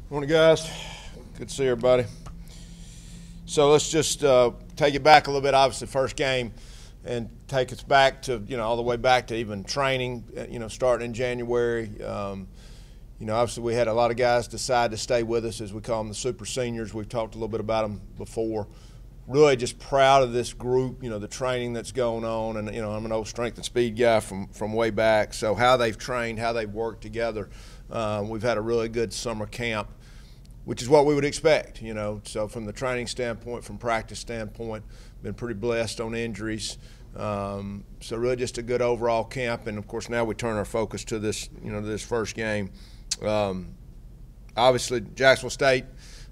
Morning, guys. Good to see everybody. So let's just take it back a little bit. Obviously, first game, and take us back to all the way back to even training. Starting in January. Obviously we had a lot of guys decide to stay with us, as we call them, the super seniors. We've talked a little bit about them before. Really just proud of this group, the training that's going on. And, I'm an old strength and speed guy from way back. So how they've trained, how they've worked together. We've had a really good summer camp, which is what we would expect, So from the training standpoint, from practice standpoint, been pretty blessed on injuries. So really just a good overall camp. And, of course, now we turn our focus to this, this first game. Obviously, Jacksonville State,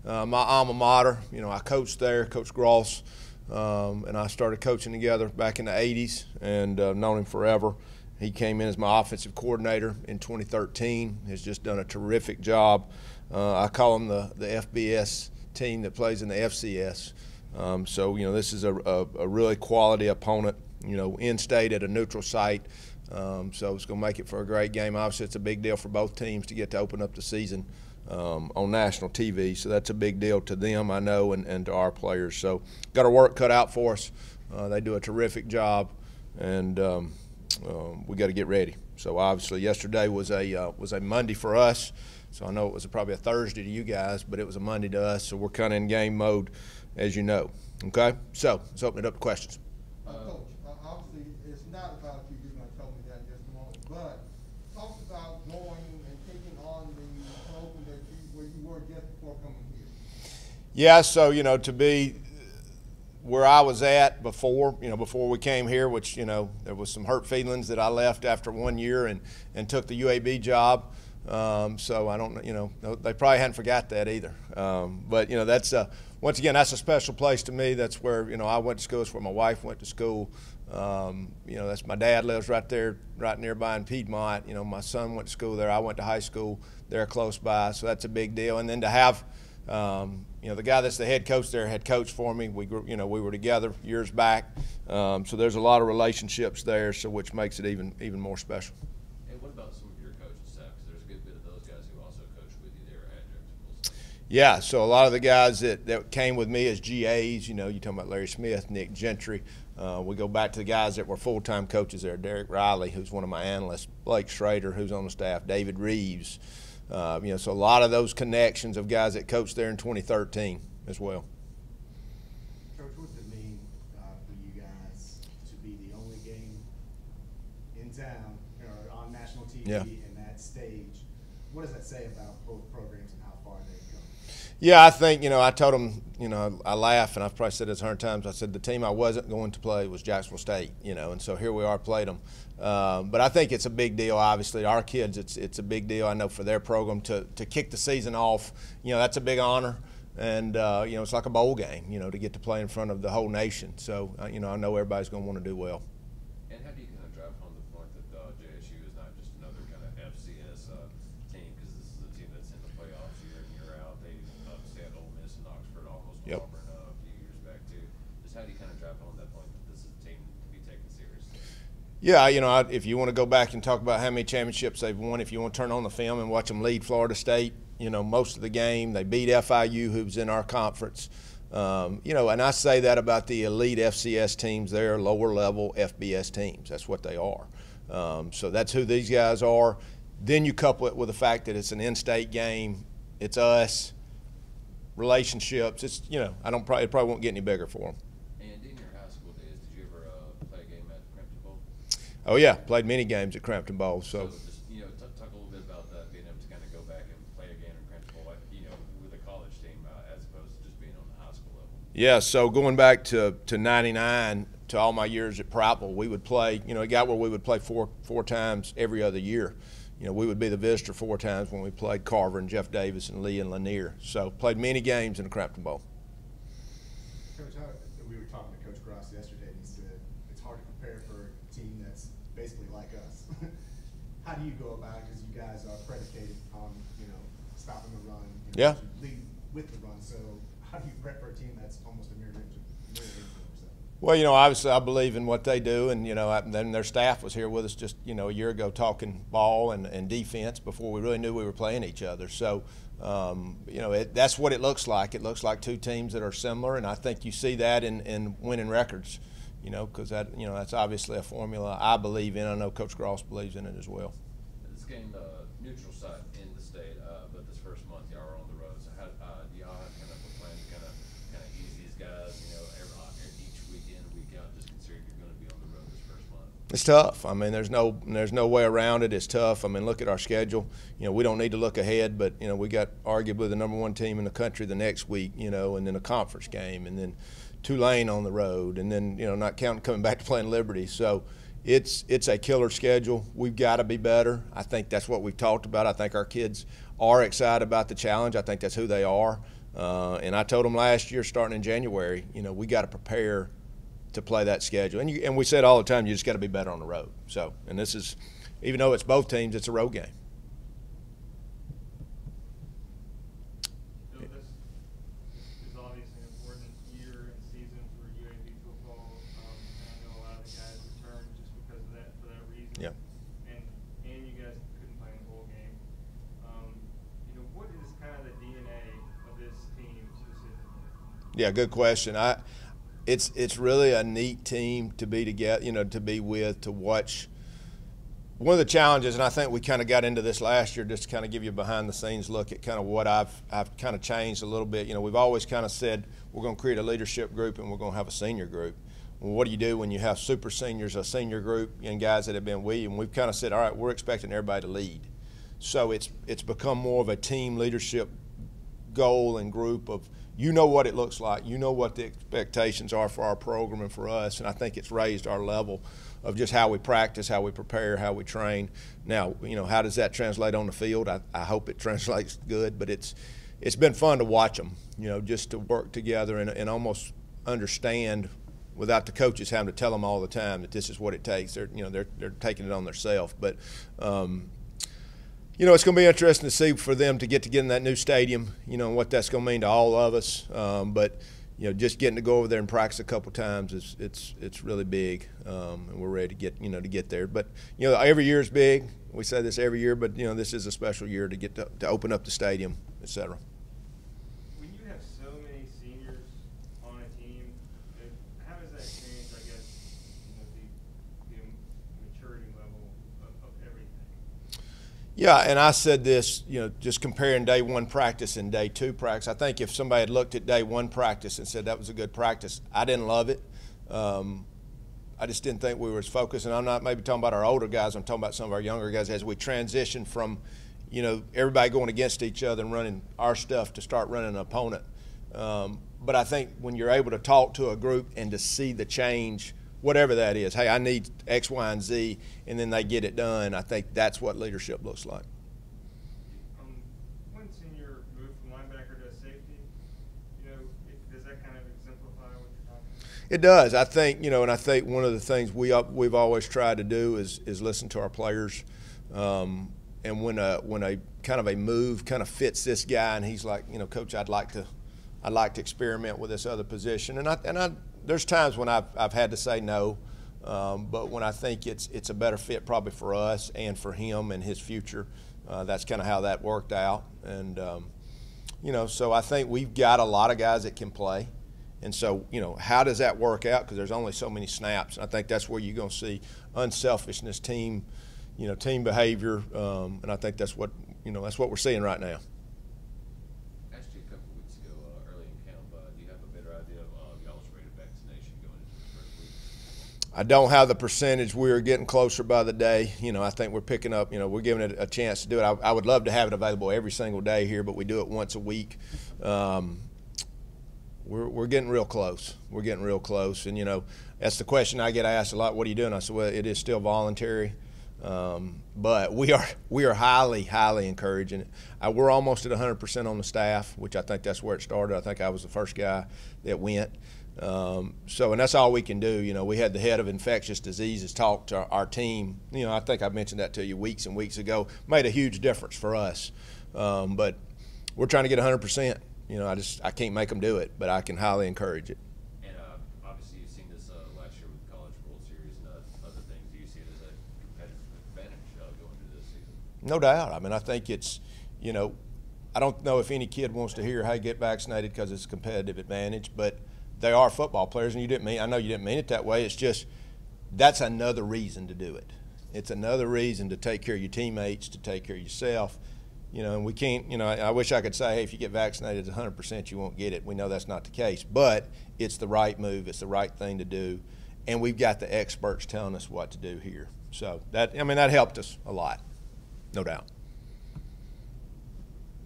my alma mater. I coached there, Coach Gross, and I started coaching together back in the 80s and known him forever. He came in as my offensive coordinator in 2013, has just done a terrific job. I call him the FBS team that plays in the FCS. This is a really quality opponent, in-state at a neutral site. So it's going to make it for a great game. Obviously, it's a big deal for both teams to get to open up the season on national TV. So that's a big deal to them, I know, and to our players. So got our work cut out for us. They do a terrific job, and we got to get ready. So obviously, yesterday was a Monday for us. So I know it was probably a Thursday to you guys, but it was a Monday to us. So we're kind of in game mode, as you know. Okay? So let's open it up to questions. Coach, obviously it's not about you. You're going to tell me that in just a moment. But talk about going and taking on the program where you were just before coming here. Yeah, so, to be where I was at before we came here, which, there was some hurt feelings that I left after 1 year and took the UAB job. So I don't, they probably hadn't forgot that either. But that's once again, that's a special place to me. That's where I went to school. It's where my wife went to school. That's my dad lives right there, right nearby in Piedmont. My son went to school there. I went to high school there close by. So that's a big deal. And then to have the guy that's the head coach there had coached for me. We were together years back. So there's a lot of relationships there, so which makes it even more special. And what about some of your coaching staff? Because there's a good bit of those guys who also coached with you there at Jacksonville. Yeah, so a lot of the guys that came with me as GAs, you're talking about Larry Smith, Nick Gentry. We go back to the guys that were full-time coaches there, Derek Riley, who's one of my analysts, Blake Schrader, who's on the staff, David Reeves. So a lot of those connections of guys that coached there in 2013 as well. Coach, what does it mean for you guys to be the only game in town or on national TV in that stage? What does that say about both programs and how far they've come? Yeah, I think, I told them, I laugh, and I've probably said this 100 times. I said the team I wasn't going to play was Jacksonville State, and so here we are, played them. But I think it's a big deal, obviously. Our kids, it's a big deal, I know, for their program to kick the season off. That's a big honor. And, it's like a bowl game, to get to play in front of the whole nation. So, I know everybody's going to want to do well. And how do you kind of drive home the point that JSU is not just another kind of FCS team, because this is a team that's in the playoffs year in, year out. They upset Ole Miss and Oxford, almost Auburn a few years back, too. Just how do you kind of drive home that point that this is a team to be taken seriously? Yeah, if you want to go back and talk about how many championships they've won, if you want to turn on the film and watch them lead Florida State, most of the game. They beat FIU, who's in our conference. And I say that about the elite FCS teams. They're lower-level FBS teams. That's what they are. So that's who these guys are. Then you couple it with the fact that it's an in-state game. It's us, relationships. It's, it probably won't get any bigger for them. And in your high school days, did you ever play a game at Crampton Bowl? Oh, yeah, played many games at Crampton Bowl. So just, talk a little bit about that, being able to kind of go back and play a game in Crampton Bowl, with a college team as opposed to just being on the high school level. Yeah, so going back to 99, to all my years at Prattville, we would play, it got where we would play four times every other year. We would be the visitor 4 times when we played Carver and Jeff Davis and Lee and Lanier. So played many games in the Crampton Bowl. Coach, we were talking to Coach Gross yesterday, and he said it's hard to prepare for a team that's basically like us. How do you go about it? Because you guys are predicated on, stopping the run. Yeah. Lead with the run. So how do you prep for a team that's almost a mirror image of yourself? Well, obviously I believe in what they do, and then their staff was here with us just a year ago talking ball and defense before we really knew we were playing each other. So that's what it looks like. It looks like two teams that are similar, and I think you see that in winning records. Because that's obviously a formula I believe in. I know Coach Gross believes in it as well. This game, neutral site in the state, but this first month y'all are on the road. So how do y'all have kind of a plan to kind of ease these guys? Each week in, week out, just considering you're going to be on the road this first month. It's tough. I mean, there's no way around it. It's tough. I mean, look at our schedule. We don't need to look ahead, but we got arguably the #1 team in the country the next week. And then a conference game, and then Tulane on the road, and then not counting coming back to playing Liberty. So it's a killer schedule. We've got to be better. I think that's what we've talked about. I think our kids are excited about the challenge. I think that's who they are. And I told them last year, starting in January, we got to prepare to play that schedule. And we said all the time, you just got to be better on the road. So, and this is, even though it's both teams, it's a road game. Yeah. And you guys couldn't play in the bowl game. What is kind of the DNA of this team specifically? Yeah, good question. It's really a neat team to be together, to be with, to watch. One of the challenges, and I think we kind of got into this last year, just to kind of give you a behind-the-scenes look at kind of what I've kind of changed a little bit. We've always kind of said we're going to create a leadership group and we're going to have a senior group. Well, what do you do when you have super seniors, a senior group, and guys that have been with you? And we've kind of said, all right, we're expecting everybody to lead. So it's become more of a team leadership goal and group of, what it looks like, what the expectations are for our program and for us, and I think it's raised our level of just how we practice, how we prepare, how we train. Now, how does that translate on the field? I hope it translates good, but it's been fun to watch them, just to work together and almost understand without the coaches having to tell them all the time that this is what it takes. They're taking it on themselves. But it's going to be interesting to see for them to get in that new stadium, and what that's going to mean to all of us. But just getting to go over there and practice a couple times it's really big, and we're ready to get there. But every year is big. We say this every year, but this is a special year to get to open up the stadium, et cetera. When you have so many seniors on a team, how does that change, I guess, the maturity level of everything? Yeah, and I said this, just comparing day one practice and day two practice. I think if somebody had looked at day one practice and said that was a good practice, I didn't love it. I just didn't think we were as focused. And I'm not maybe talking about our older guys. I'm talking about some of our younger guys as we transition from, everybody going against each other and running our stuff to start running an opponent. But I think when you're able to talk to a group and to see the change, whatever that is, hey, I need X, Y, and Z, and then they get it done, I think that's what leadership looks like. When senior moved from linebacker to safety, does that kind of exemplify what you're talking about? It does. I think, and I think one of the things we've always tried to do is listen to our players. And when a kind of a move kind of fits this guy, and he's like, Coach, I'd like to experiment with this other position, and there's times when I've had to say no, but when I think it's a better fit probably for us and for him and his future, that's kind of how that worked out. And so I think we've got a lot of guys that can play, and so how does that work out? Because there's only so many snaps. And I think that's where you're going to see unselfishness, team behavior, and I think that's what we're seeing right now. I don't have the percentage. We're getting closer by the day. I think we're picking up, we're giving it a chance to do it. I would love to have it available every single day here, but we do it once a week. We're getting real close. We're getting real close. And, that's the question I get asked a lot. What are you doing? I said, well, it is still voluntary. But we are highly, highly encouraging it. We're almost at 100% on the staff, which I think that's where it started. I think I was the first guy that went. And that's all we can do. We had the head of infectious diseases talk to our team. I think I mentioned that to you weeks and weeks ago. Made a huge difference for us. But we're trying to get 100%. I can't make them do it, but I can highly encourage it. And obviously you've seen this No doubt. I mean, I think it's, I don't know if any kid wants to hear, hey, get vaccinated because it's a competitive advantage, but they are football players, and I know you didn't mean it that way. It's just that's another reason to do it. It's another reason to take care of your teammates, to take care of yourself. And we can't, I wish I could say, hey, if you get vaccinated 100% you won't get it. We know that's not the case, but it's the right move. It's the right thing to do, and we've got the experts telling us what to do here. So that helped us a lot, no doubt.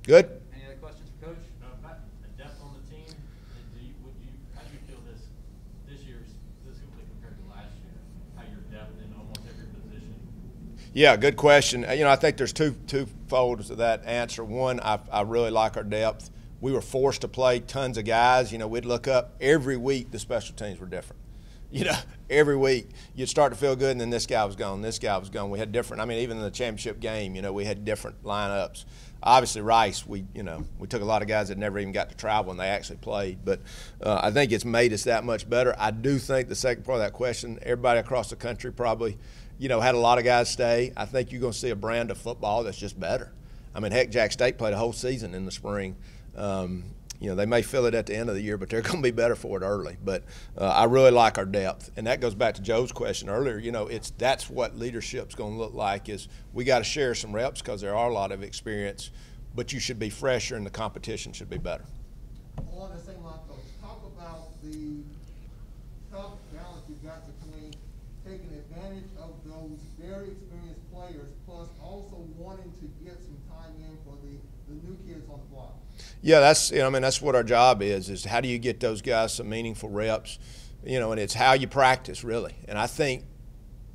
Good? Any other questions for Coach? About the depth on the team, how do you feel this year's specifically compared to last year? How your depth in almost every position? Yeah, good question. I think there's two folds to that answer. One, I really like our depth. We were forced to play tons of guys. We'd look up every week. The special teams were different. Every week you'd start to feel good, and then this guy was gone, this guy was gone. We had different. Even in the championship game, we had different lineups. Obviously, Rice, we took a lot of guys that never even got to travel and they actually played. But I think it's made us that much better. I do think the second part of that question, everybody across the country probably, had a lot of guys stay. I think you're going to see a brand of football that's just better. Heck, Jack State played a whole season in the spring. They may feel it at the end of the year, but they're going to be better for it early. But I really like our depth, and that goes back to Joe's question earlier. That's what leadership's going to look like. Is we got to share some reps because there are a lot of experience, but you should be fresher, and the competition should be better. On the same line, Coach, talk about the tough balance you've got between taking advantage of those very experienced players, plus also wanting to get some time in for the new kids on the block. Yeah, that's what our job is how do you get those guys some meaningful reps, and it's how you practice, really. And I think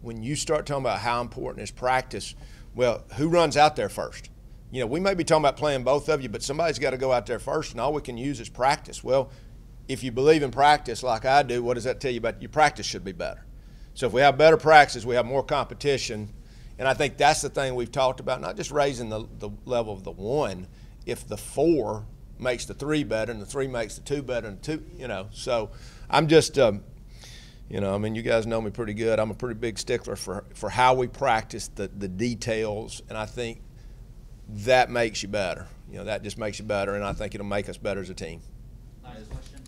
when you start talking about how important is practice, well, who runs out there first? We may be talking about playing both of you, but somebody's got to go out there first, and all we can use is practice. Well, if you believe in practice like I do, what does that tell you about your practice should be better? So if we have better practice, we have more competition, and I think that's the thing we've talked about, not just raising the level of the one. If the 4 makes the 3 better, and the 3 makes the 2 better, and 2, So I'm just, you guys know me pretty good. I'm a pretty big stickler for how we practice the details, and I think that makes you better. That just makes you better, and I think it'll make us better as a team. Nice question.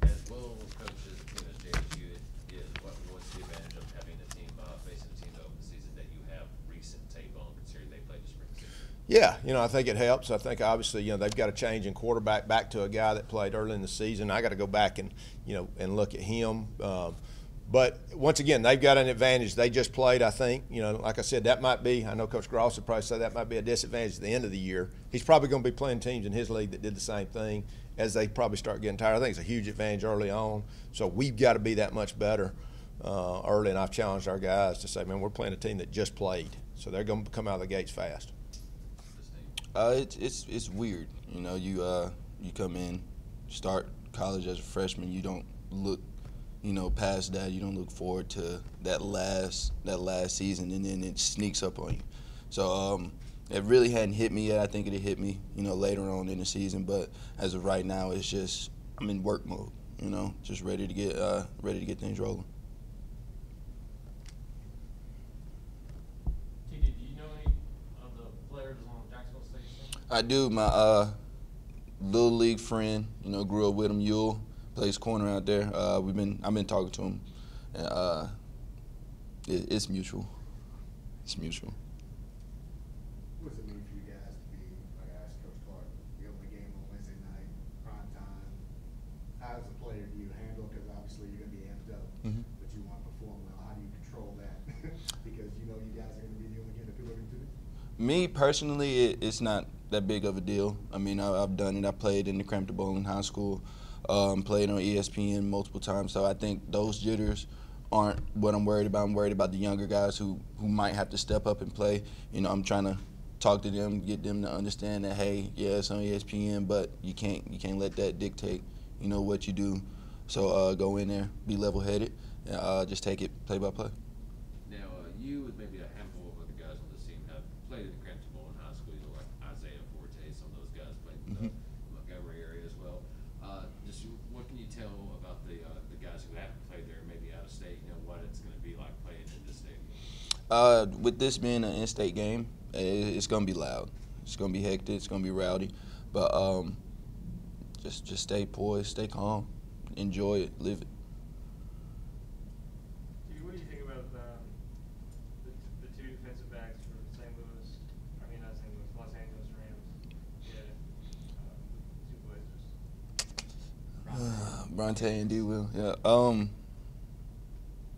As well as coaches, as JSU is, what's the advantage of having a team facing a team to open the season that you have recent tape on, considering they played the spring season? Yeah, I think it helps. I think obviously, they've got a change in quarterback back to a guy that played early in the season. I got to go back and, and look at him. But once again, they've got an advantage. They just played, I think. Like I said, that might be, I know Coach Gross would probably say that might be a disadvantage at the end of the year. He's probably going to be playing teams in his league that did the same thing as they probably start getting tired. I think it's a huge advantage early on. So we've got to be that much better early, and I've challenged our guys to say, man, we're playing a team that just played. So they're going to come out of the gates fast. It's weird. You come in, start college as a freshman, you don't look past that. You don't look forward to that last season, and then it sneaks up on you. So it really hadn't hit me yet. I think it'll hit me, later on in the season. But as of right now, it's just I'm in work mode. Just ready to get things rolling. TD, do you know any of the players on Jacksonville State team? I do. My little league friend, grew up with him. Yule plays corner out there. I've been talking to him. And, it's mutual. It's mutual. What does it mean for you guys to be, like I asked Coach Clark, the only game on Wednesday night, prime time? How as a player do you handle? Because obviously you're going to be amped up, but you want to perform well. How do you control that? Because you guys are going to be the only game that people are going to do. Me personally, it's not that big of a deal. I've done it. I played in the Crampton Bowl in high school. Played on ESPN multiple times, so I think those jitters aren't what I'm worried about. I'm worried about the younger guys who might have to step up and play. I'm trying to talk to them, get them to understand that, hey, yeah, it's on ESPN, but you can't let that dictate, what you do. So go in there, be level-headed, and just take it play by play. Now, you and maybe a handful of other guys on this team have played in the Crampton Bowl in high school, like Isaiah Forte. Some of those guys played in the Montgomery area as well. Just what can you tell about the guys who haven't played there, maybe out of state? What it's going to be like playing in this stadium? With this being an in-state game, It's gonna be loud. It's gonna be hectic. It's gonna be rowdy, but just stay poised, stay calm, enjoy it, live it. What do you think about the two defensive backs for Los Angeles Rams? Two Blazers. Bronte and D. Will, yeah.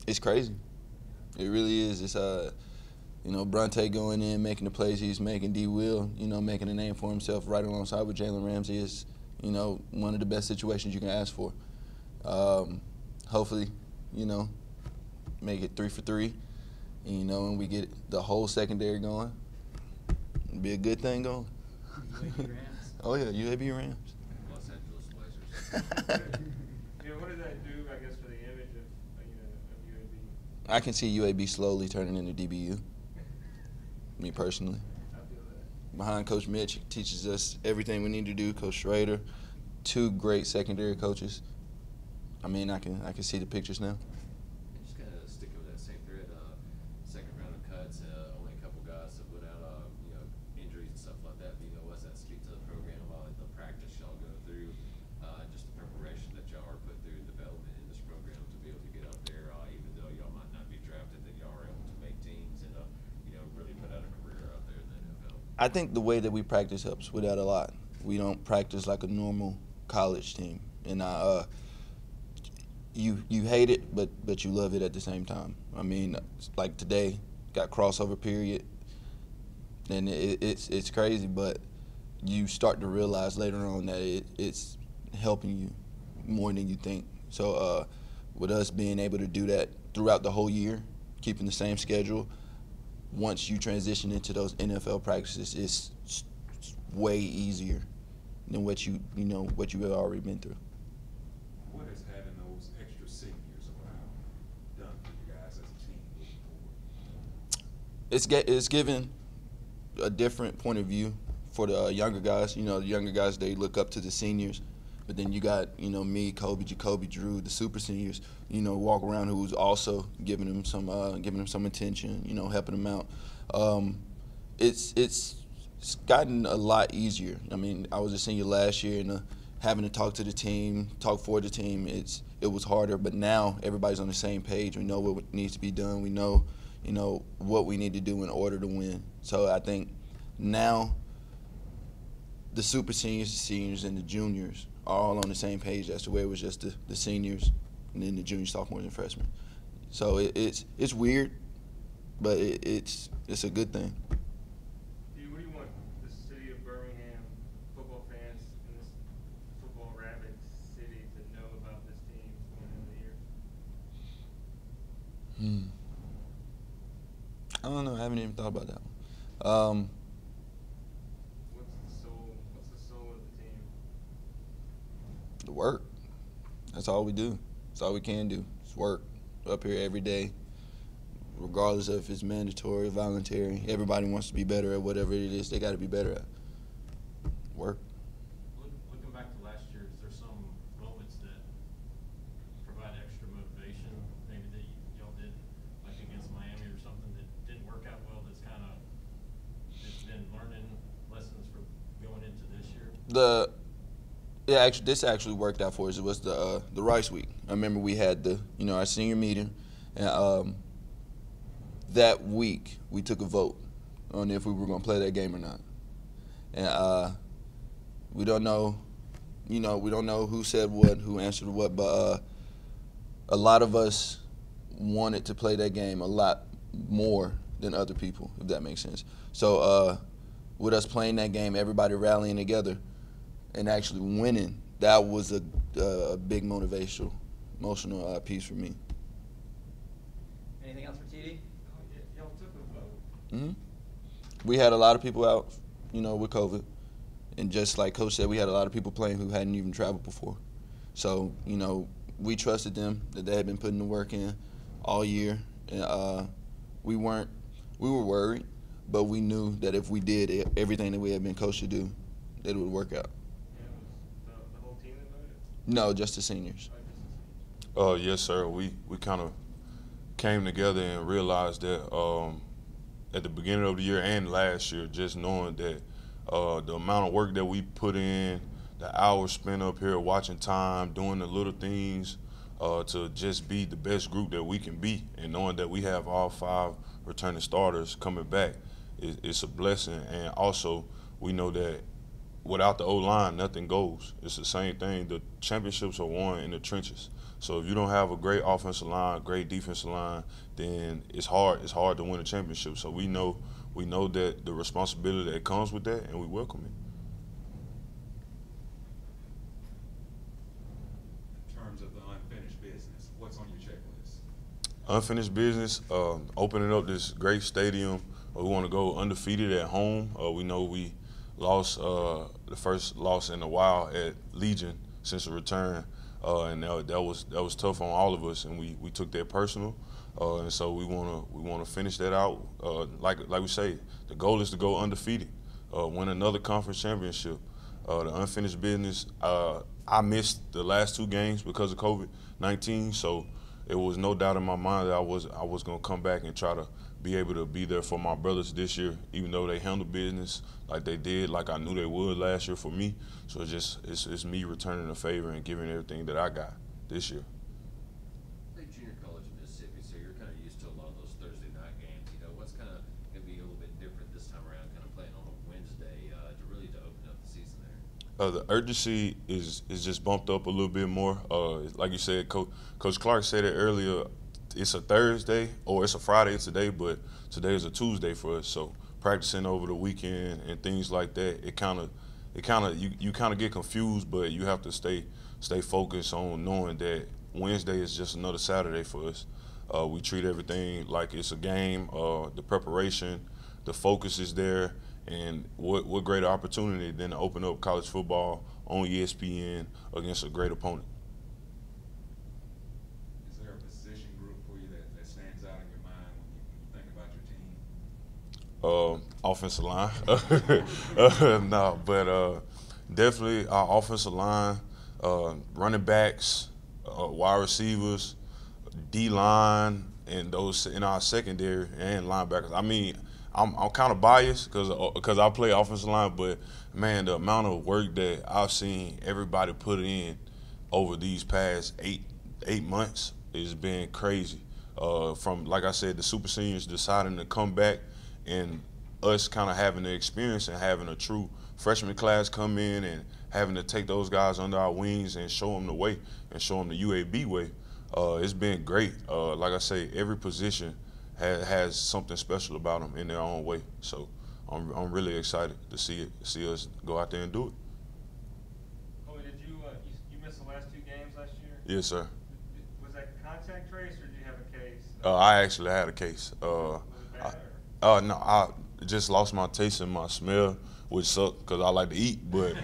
It's crazy. It really is. It's Bronte going in, making the plays he's making. D. Will, making a name for himself right alongside with Jalen Ramsey is, one of the best situations you can ask for. Hopefully, make it 3 for 3, and we get the whole secondary going. It'd be a good thing going. UAB Rams. Oh yeah, UAB Rams. Los Angeles Blazers. What does that do, I guess, for the image of UAB? I can see UAB slowly turning into DBU. Me personally. I feel that. Behind Coach Mitch, he teaches us everything we need to do. Coach Schrader, 2 great secondary coaches. I can see the pictures now. Just kind of sticking with that same thread. Second round of cuts, only a couple guys have put out, injuries and stuff like that. But, what's that speak to the program about the practice y'all go through, just the preparation that y'all are put through development in this program to be able to get out there, even though y'all might not be drafted, that y'all are able to make teams and really put out a career out there in the NFL. I think the way that we practice helps with that a lot. We don't practice like a normal college team, and you hate it, but you love it at the same time. Like today, got crossover period, and it's crazy, but you start to realize later on that it's helping you more than you think. So with us being able to do that throughout the whole year, keeping the same schedule, once you transition into those NFL practices, it's way easier than what you have already been through. What has having those extra seniors around done for you guys as a team moving forward? It's given a different point of view for the younger guys. The younger guys, they look up to the seniors, but then you got me, Kobe, Jacoby, Drew, the super seniors. Walk around who's also giving them some attention. Helping them out. It's gotten a lot easier. I was a senior last year, and having to talk to the team, talk for the team, it was harder. But now everybody's on the same page. We know what needs to be done. We know, what we need to do in order to win. So I think now the super seniors, the seniors, and the juniors are all on the same page. That's the way it was just the seniors, and then the juniors, sophomores, and freshmen. So it's weird, but it's a good thing. What do you want the city of Birmingham football fans in this football rabid city to know about this team going into the year? I don't know. I haven't even thought about that one. What's the soul of the team? The work. That's all we do. That's all we can do. It's work. Up here every day, regardless of if it's mandatory or voluntary. Everybody wants to be better at whatever it is they got to be better at. Work. Looking back to last year, is there some moments that provide extra motivation, maybe that y'all did, like against Miami or something that didn't work out well, that's kind of just been learning lessons for going into this year? This actually worked out for us. It was the Rice Week. I remember we had our senior meeting, and that week we took a vote on if we were going to play that game or not. And we don't know, we don't know who said what, who answered what, but a lot of us wanted to play that game a lot more than other people, if that makes sense. So with us playing that game, everybody rallying together and actually winning, that was a big emotional piece for me. Anything else for TD? Y'all took a vote. Mm-hmm. We had a lot of people out, with COVID. And just like Coach said, we had a lot of people playing who hadn't even traveled before. So, we trusted them, that they had been putting the work in all year. And we were worried, but we knew that if we did everything that we had been coached to do, that it would work out. The whole team that voted? No, just the seniors. Yes, sir. We kind of came together and realized that at the beginning of the year and last year, just knowing that the amount of work that we put in, the hours spent up here watching time, doing the little things to just be the best group that we can be, and knowing that we have all 5 returning starters coming back, it's a blessing. And also, we know that without the O-line, nothing goes. It's the same thing. The championships are won in the trenches. So if you don't have a great offensive line, great defensive line, then it's hard to win a championship. So we know that the responsibility that comes with that, and we welcome it. In terms of the unfinished business, what's on your checklist? Unfinished business, opening up this great stadium. We want to go undefeated at home. We know we lost the first loss in a while at Legion since the return, and that was tough on all of us, and we took that personal, and so we want to finish that out. Like we say, the goal is to go undefeated, win another conference championship. The unfinished business, I missed the last 2 games because of COVID-19, so it was no doubt in my mind that I was going to come back and try to be able to be there for my brothers this year, even though they handled business like they did, like I knew they would last year for me. So it's me returning the favor and giving everything that I got this year. Play junior college in Mississippi, so you're kind of used to a lot of those Thursday night games. You know, what's kind of going to be a little bit different this time around, kind of playing on a Wednesday to really open up the season there? The urgency is just bumped up a little bit more. Like you said, Coach Clark said it earlier. It's a Thursday or it's a Friday today, but today is a Tuesday for us. So practicing over the weekend and things like that, you kind of get confused, but you have to stay focused on knowing that Wednesday is just another Saturday for us. We treat everything like it's a game. The preparation, the focus is there, and what greater opportunity than to open up college football on ESPN against a great opponent. Is there a position group for you that stands out in your mind when you think about your team? Offensive line. No, but definitely our offensive line, running backs, wide receivers, D-line, and those in our secondary and linebackers. I mean, I'm kind of biased because I play offensive line, but man, the amount of work that I've seen everybody put in over these past eight months has been crazy. From, like I said, the super seniors deciding to come back, and us kind of having the experience and having a true freshman class come in and having to take those guys under our wings and show them the way and show them the UAB way. It's been great. Like I say, every position has something special about them in their own way. So I'm really excited to see us go out there and do it. Chloe, did you missed the last 2 games last year? Yes, sir. Was that contact trace or did you have a case? I actually had a case. Was it bad, or? No, I just lost my taste and my smell, which sucked because I like to eat. But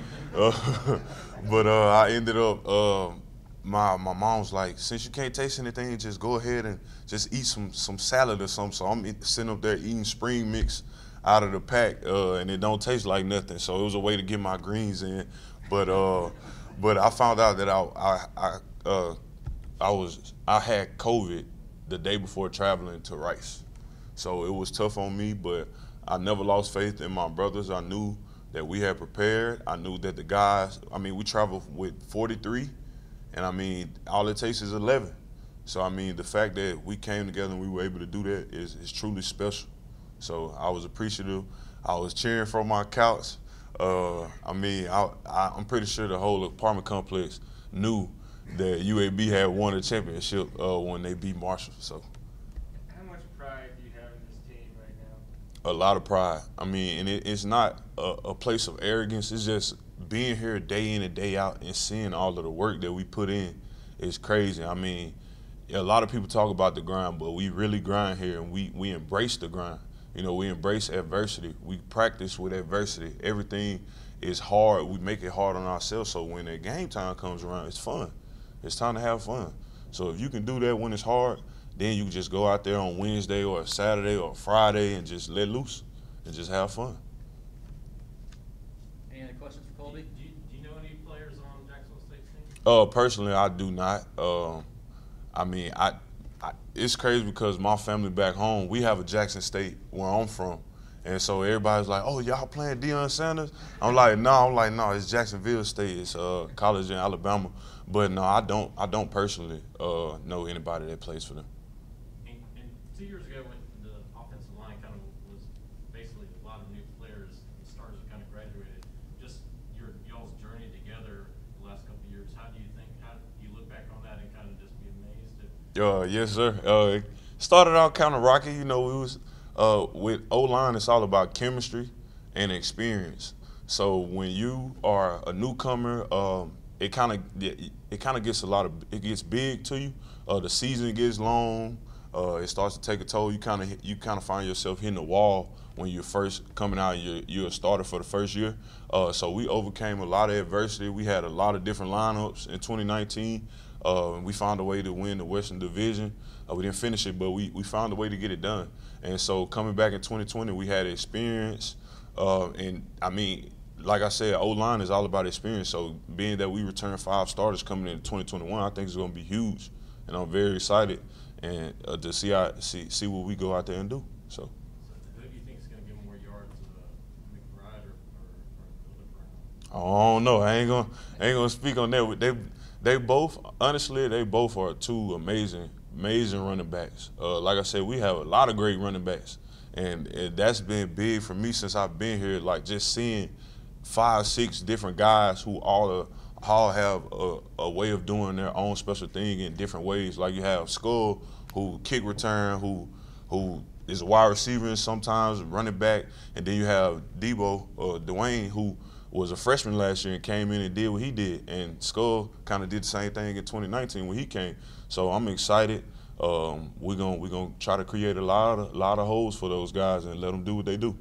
I ended up. My mom was like, since you can't taste anything, just go ahead and just eat some salad or something. So I'm sitting up there eating spring mix out of the pack, and it don't taste like nothing. So it was a way to get my greens in. But I found out that I had COVID the day before traveling to Rice. So it was tough on me, but I never lost faith in my brothers. I knew that we had prepared. I knew that the guys, we traveled with 43. And all it takes is 11. So the fact that we came together and we were able to do that is truly special. So I was appreciative. I was cheering from my couch. I'm pretty sure the whole apartment complex knew that UAB had won a championship when they beat Marshall. So How much pride do you have in this team right now? a lot of pride. And it's not a place of arrogance. It's just being here day in and day out and seeing all of the work that we put in is crazy. A lot of people talk about the grind, but we really grind here, and we embrace the grind. We embrace adversity. We practice with adversity. Everything is hard. We make it hard on ourselves, so when the game time comes around, it's fun. It's time to have fun. So if you can do that when it's hard, then you can just go out there on Wednesday or a Saturday or a Friday and just let loose and just have fun. Any other questions for Colby? Do you know any players on Jacksonville State's team? Personally, I do not. it's crazy because my family back home, we have a Jackson State where I'm from. And so everybody's like, oh, y'all playing Deion Sanders? I'm like, no, it's Jacksonville State. It's college in Alabama. But no, I don't personally know anybody that plays for them. And 2 years ago, when the offensive line kind of was basically a lot of new players, the starters have kind of graduated. Just y'all's journey together the last couple of years. How do you look back on that and kind of just be amazed at? Yes, sir. It started out kind of rocky. You know, we was with O-line, it's all about chemistry and experience. So when you are a newcomer, it kind of gets big to you. The season gets long. It starts to take a toll. You kind of find yourself hitting the wall when you're first coming out and you're a starter for the first year. So we overcame a lot of adversity. We had a lot of different lineups in 2019. We found a way to win the Western Division. We didn't finish it, but we found a way to get it done. And so coming back in 2020, we had experience. And, I mean, like I said, O-line is all about experience. So being that we return 5 starters coming in 2021, I think it's going to be huge. And I'm very excited and to see what we go out there and do. So who do you think is going to get more yards, McBride or Brown? I don't know. I ain't gonna speak on that. They both, honestly, they both are 2 amazing running backs. Like I said, we have a lot of great running backs, and that's been big for me since I've been here. Like just seeing 5, 6 different guys who all have a way of doing their own special thing in different ways. Like you have Skull, who kick return, who is a wide receiver and sometimes running back, and then you have Dwayne, who was a freshman last year and came in and did what he did. And Skull kind of did the same thing in 2019 when he came. So I'm excited. We're gonna try to create a lot of holes for those guys and let them do what they do.